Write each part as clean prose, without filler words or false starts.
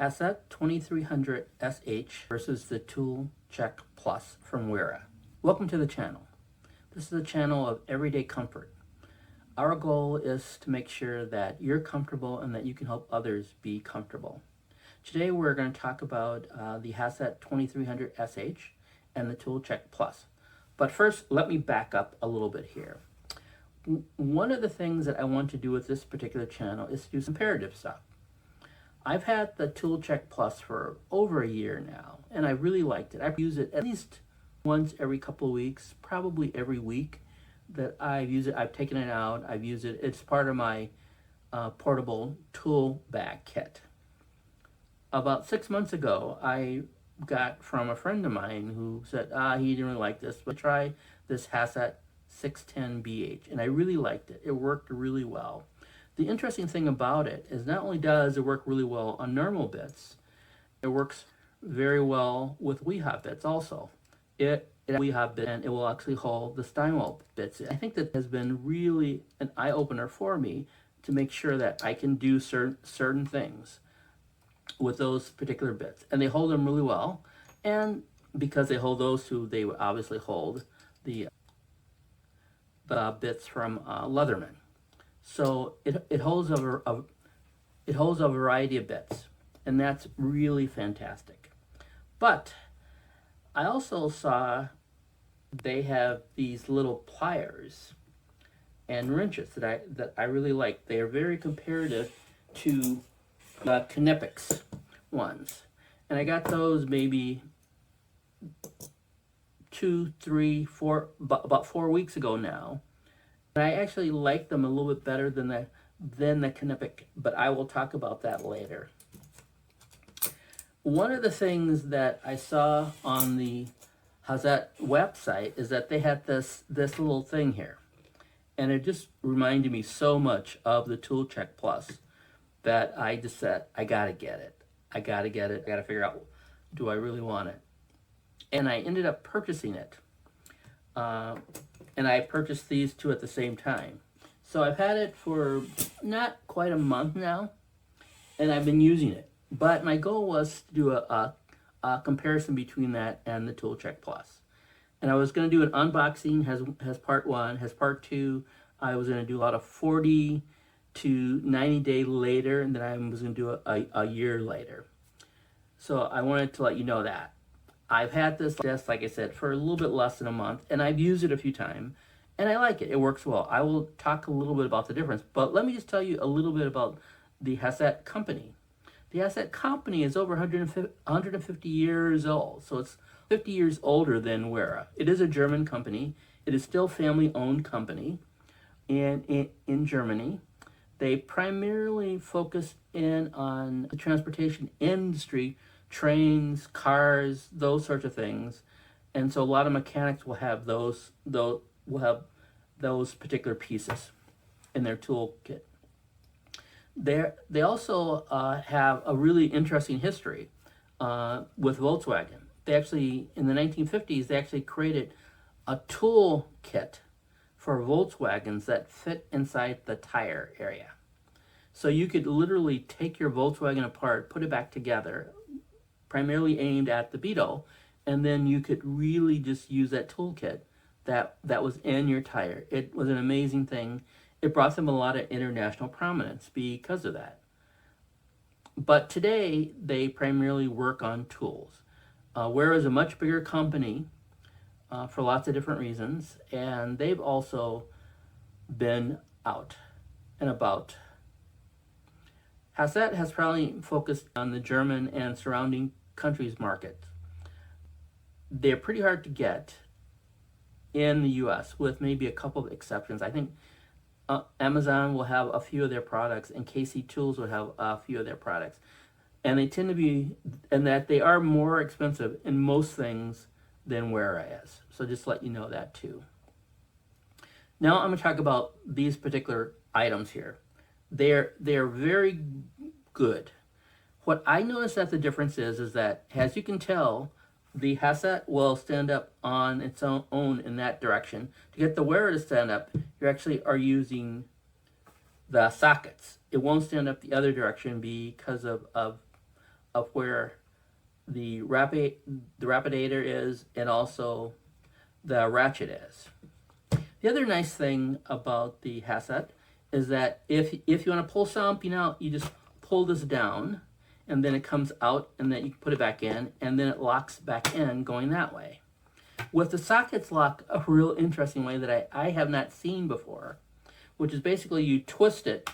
Hazet 2300sh versus the Tool Check Plus from Wera. Welcome to the channel. This is a channel of everyday comfort. Our goal is to make sure that you're comfortable and that you can help others be comfortable. Today we're going to talk about the Hazet 2300sh and the Tool Check Plus. But first, let me back up a little bit here. One of the things that I want to do with this particular channel is to do some comparative stuff. I've had the Tool Check Plus for over a year now, and I really liked it. I use it at least once every couple of weeks, probably every week that I've used it. I've taken it out, I've used it. It's part of my portable tool bag kit. About 6 months ago, I got from a friend of mine who said he didn't really like this, but try this Hazet 610BH, and I really liked it. It worked really well. The interesting thing about it is not only does it work really well on normal bits, it works very well with WeHop bits also. It WeHop bit, and it will actually hold the Steinway bits. I think that has been really an eye-opener for me to make sure that I can do certain things with those particular bits. And they hold them really well. And because they hold those two, they obviously hold the bits from Leatherman. So it holds a variety of bits, and that's really fantastic. But I also saw they have these little pliers and wrenches that I really like. They are very comparative to the Knipex ones, and I got those maybe 2, 3, 4, about 4 weeks ago now. And I actually like them a little bit better than the Knipex, but I will talk about that later. One of the things that I saw on the Hazet website is that they had this little thing here, and it just reminded me so much of the Tool Check Plus that I just said, I gotta get it. I gotta figure out, do I really want it? And I ended up purchasing it. And I purchased these two at the same time. So I've had it for not quite a month now, and I've been using it. But my goal was to do a comparison between that and the Tool Check Plus. And I was going to do an unboxing, has part 1, has part 2. I was going to do a lot of 40 to 90 day later, and then I was going to do a year later. So I wanted to let you know that. I've had this desk, like I said, for a little bit less than a month, and I've used it a few times, and I like it. It works well. I will talk a little bit about the difference, but let me just tell you a little bit about the Hazet company. The Hazet company is over 150 years old, so it's 50 years older than Wera. It is a German company. It is still family-owned company, and in Germany. They primarily focus in on the transportation industry, trains, cars, those sorts of things, and so a lot of mechanics will have those particular pieces in their toolkit. They also have a really interesting history with Volkswagen. They actually, in the 1950s, they actually created a tool kit for Volkswagens that fit inside the tire area. So you could literally take your Volkswagen apart, put it back together, primarily aimed at the Beetle, and then you could really just use that toolkit that was in your tire. It was an amazing thing. It brought them a lot of international prominence because of that. But today, they primarily work on tools. Wera is a much bigger company for lots of different reasons, and they've also been out and about. Hazet has probably focused on the German and surrounding countries market. They're pretty hard to get in the US, with maybe a couple of exceptions. I think Amazon will have a few of their products, and KC Tools will have a few of their products. And they tend to be, and that they are more expensive in most things than Wera is. So just let you know that too. Now I'm going to talk about these particular items here. They're very good. What I noticed that the difference is that, as you can tell, the Hazet will stand up on its own in that direction. To get the Wera to stand up, you actually are using the sockets. It won't stand up the other direction because of of where the rapidator is and also the ratchet is. The other nice thing about the Hazet is that if you want to pull something out, you just pull this down and then it comes out, and then you put it back in, and then it locks back in going that way. With the sockets lock a real interesting way that I have not seen before, which is basically you twist it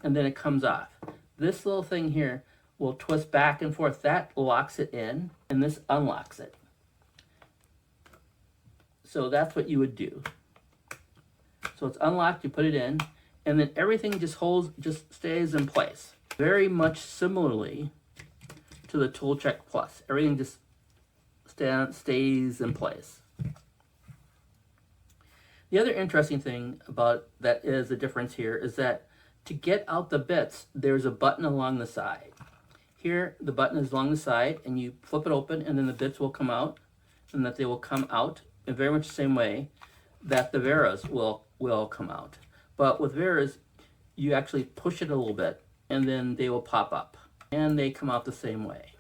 and then it comes off. This little thing here will twist back and forth. That locks it in, and this unlocks it. So that's what you would do. So it's unlocked, you put it in, and then everything just stays in place. Very much similarly to the Tool Check Plus. Everything just stays in place. The other interesting thing about that is the difference here is that to get out the bits, there's a button along the side. Here, the button is along the side, and you flip it open, and then the bits will come out, and that they will come out in very much the same way that the Wera's will come out. But with Wera's, you actually push it a little bit, and then they will pop up, and they come out the same way.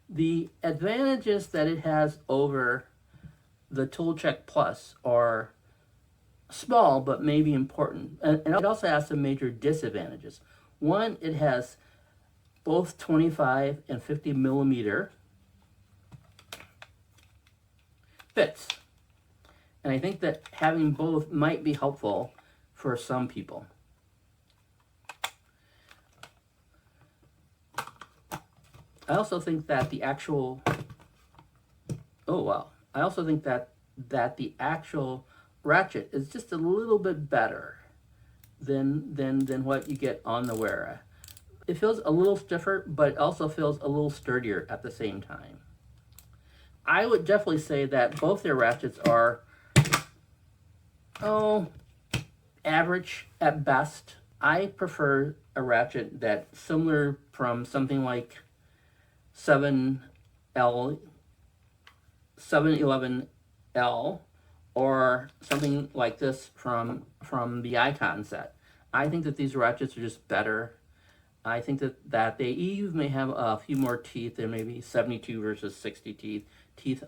The advantages that it has over the Tool Check Plus are small, but maybe important. And it also has some major disadvantages. One, it has both 25 and 50 millimeter bits. And I think that having both might be helpful for some people. I also think that the actual, I also think that the actual ratchet is just a little bit better than what you get on the Wera. It feels a little stiffer, but it also feels a little sturdier at the same time. I would definitely say that both their ratchets are, average at best. I prefer a ratchet that's similar from something like 711L or something like this from the Icon set. I think that these ratchets are just better. I think that they even may have a few more teeth. There may be 72 versus 60 teeth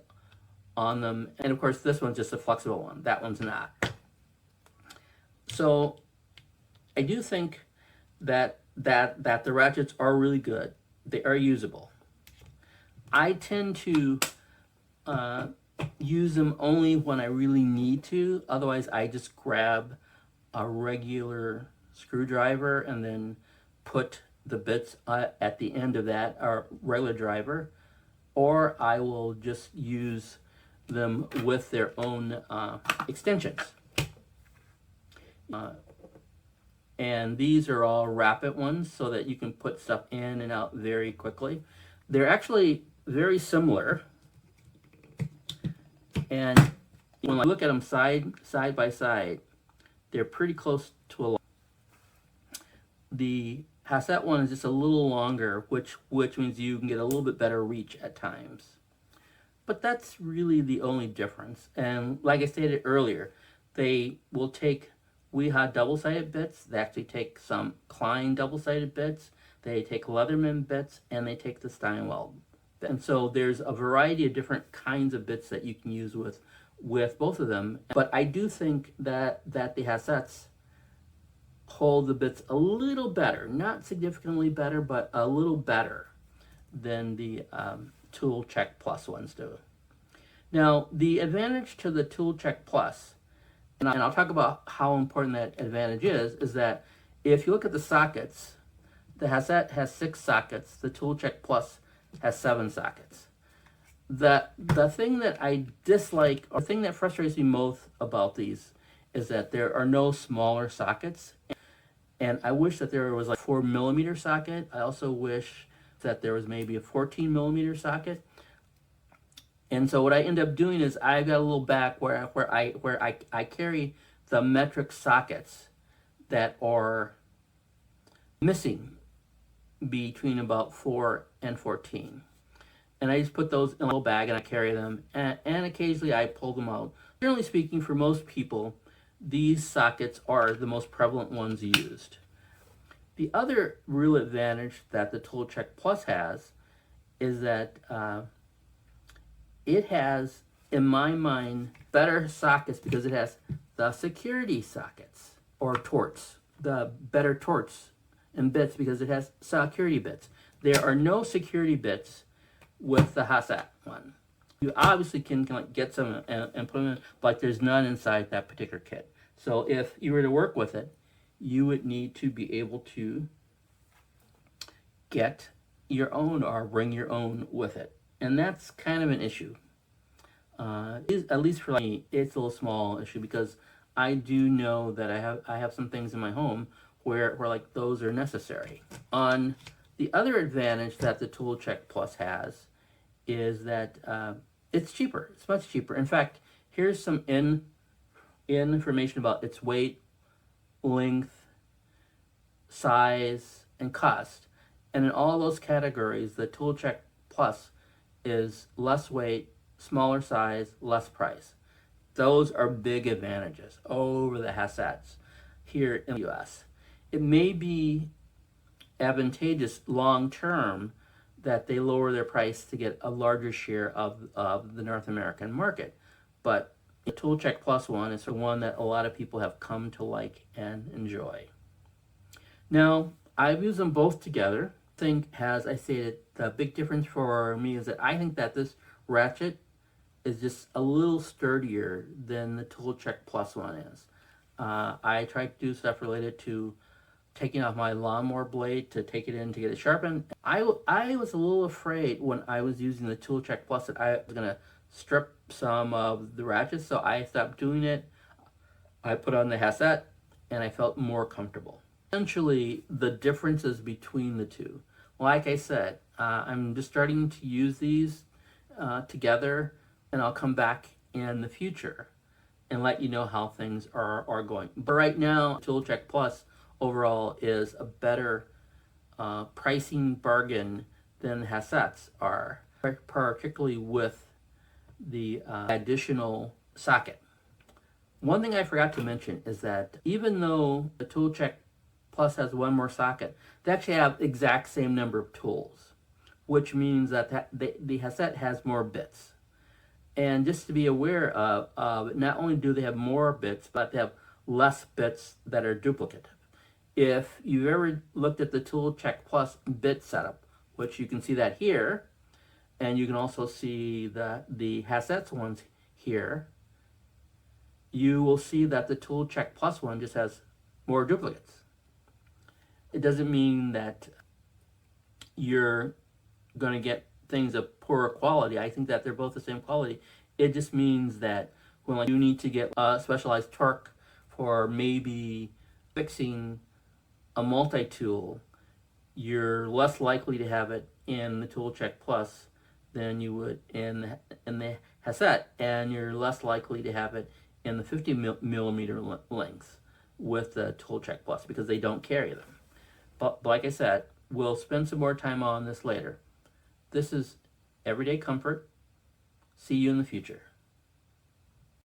on them. And of course, this one's just a flexible one. That one's not. So I do think that the ratchets are really good. They are usable. I tend to use them only when I really need to. Otherwise, I just grab a regular screwdriver and then put the bits at the end of that, or regular driver, or I will just use them with their own extensions. And these are all rapid ones so that you can put stuff in and out very quickly. They're actually very similar, and when I look at them side by side, they're pretty close to a lot. The Hazet one is just a little longer, which means you can get a little bit better reach at times. But that's really the only difference. And like I stated earlier, they will take Wera double-sided bits. They actually take some Klein double-sided bits. They take Leatherman bits, and they take the Steinweld. And so there's a variety of different kinds of bits that you can use with both of them. But I do think that the Hazets hold the bits a little better, not significantly better, but a little better than the Tool Check Plus ones do. Now, the advantage to the Tool Check Plus, and I'll talk about how important that advantage is that if you look at the sockets, the Hazet has 6 sockets, the Tool Check Plus has 7 sockets. The thing that I dislike, or the thing that frustrates me most about these, is that there are no smaller sockets. And I wish that there was like a 4 millimeter socket. I also wish that there was maybe a 14 millimeter socket. And so what I end up doing is I've got a little back where I carry the metric sockets that are missing between about 4 and 14. And I just put those in a little bag and I carry them, and occasionally I pull them out. Generally speaking, for most people, these sockets are the most prevalent ones used. The other real advantage that the Tool Check Plus has is that it has, in my mind, better sockets because it has the security sockets or torts, the better torts and bits because it has security bits. There are no security bits with the Hazet one. You obviously can get some and put them in, but there's none inside that particular kit. So if you were to work with it, you would need to be able to get your own or bring your own with it. And that's kind of an issue. At least for me, it's a little small issue because I do know that I have some things in my home where like those are necessary. On the other advantage that the Tool Check Plus has is that it's cheaper. It's much cheaper. In fact, here's some information about its weight, length, size, and cost. And in all those categories, the Tool Check Plus is less weight, smaller size, less price. Those are big advantages over the Hazets here in the US. It may be advantageous long term that they lower their price to get a larger share of the North American market. But the Tool Check Plus one is the one that a lot of people have come to like and enjoy. Now, I've used them both together. I think, as I stated, the big difference for me is that I think that this ratchet is just a little sturdier than the Tool Check Plus one is. I tried to do stuff related to taking off my lawnmower blade to take it in to get it sharpened. I was a little afraid when I was using the Tool Check Plus that I was going to strip some of the ratchets, so I stopped doing it. I put on the Hazet, and I felt more comfortable. Essentially, the differences between the two. Like I said, I'm just starting to use these together, and I'll come back in the future and let you know how things are going. But right now, Tool Check Plus overall is a better pricing bargain than Hazets are, particularly with the additional socket. One thing I forgot to mention is that even though the Tool Check Plus has one more socket, they actually have the exact same number of tools, which means that the Hazet has more bits. And just to be aware of, not only do they have more bits, but they have less bits that are duplicative. If you've ever looked at the Tool Check Plus bit setup, which you can see that here, and you can also see the Hazet ones here, you will see that the Tool Check Plus one just has more duplicates. It doesn't mean that you're going to get things of poorer quality. I think that they're both the same quality. It just means that when you need to get a specialized torque for maybe fixing a multi-tool, you're less likely to have it in the Tool Check Plus than you would in the Hazet, and you're less likely to have it in the 50 millimeter lengths with the Tool Check Plus because they don't carry them. But like I said, we'll spend some more time on this later. This is Everyday Comfort. See you in the future.